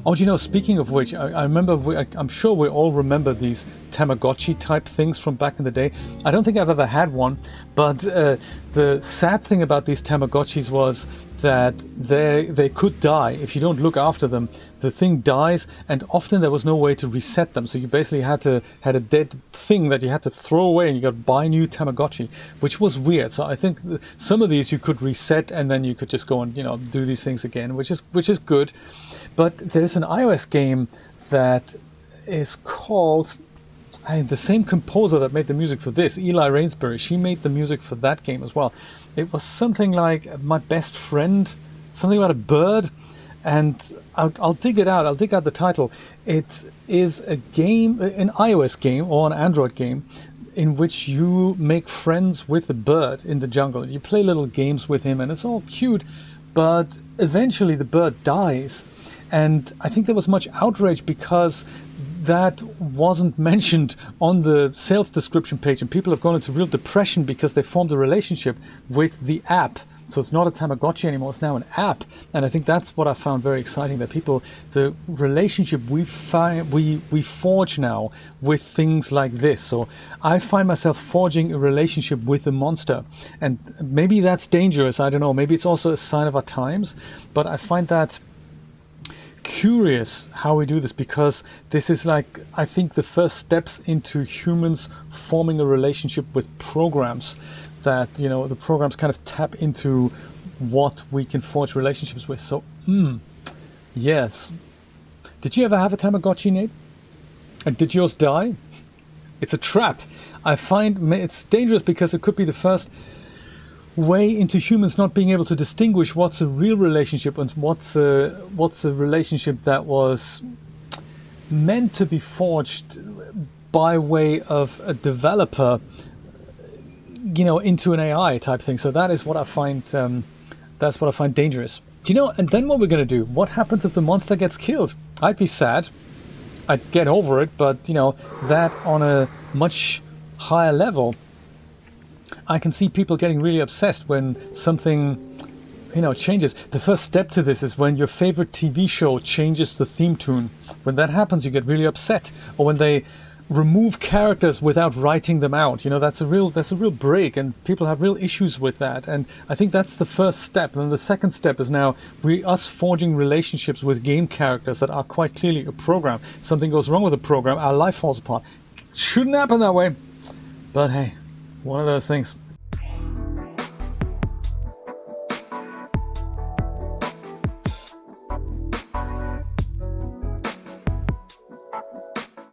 Oh, do you know, speaking of which, I remember, I'm sure we all remember these Tamagotchi type things from back in the day. I don't think I've ever had one, but the sad thing about these Tamagotchis was that they could die if you don't look after them. The thing dies, and often there was no way to reset them. So you basically had a dead thing that you had to throw away, and you got to buy new Tamagotchi, which was weird. So I think some of these you could reset, and then you could just go and do these things again, which is good. But there's an iOS game that is called. The same composer that made the music for this, Eli Rainsbury, she made the music for that game as well. It was something like My Best Friend, something about a bird, and I'll dig it out. I'll dig out the title. It is a game, an iOS game or an Android game, in which you make friends with a bird in the jungle. You play little games with him, and it's all cute, but eventually the bird dies. And I think there was much outrage because that wasn't mentioned on the sales description page, and people have gone into real depression because they formed a relationship with the app. So it's not a Tamagotchi anymore, it's now an app. And I think that's what I found very exciting, that the relationship we forge now with things like this. So I find myself forging a relationship with a monster. And maybe that's dangerous, I don't know. Maybe it's also a sign of our times, but I find that curious how we do this, because this is like, I think, the first steps into humans forming a relationship with programs, that the programs kind of tap into what we can forge relationships with. So yes. Did you ever have a Tamagotchi, Nate? And did yours die? It's a trap. I find it's dangerous because it could be the first way into humans not being able to distinguish what's a real relationship and what's a relationship that was meant to be forged by way of a developer, into an AI type thing. So that is what I find. That's what I find dangerous. Do you know? And then what we're going to do? What happens if the monster gets killed? I'd be sad. I'd get over it, but that on a much higher level, I can see people getting really obsessed when something, changes. The first step to this is when your favorite TV show changes the theme tune. When that happens, you get really upset. Or when they remove characters without writing them out. That's a real break, and people have real issues with that. And I think that's the first step. And the second step is now us forging relationships with game characters that are quite clearly a program. Something goes wrong with the program, our life falls apart. Shouldn't happen that way. But hey, one of those things.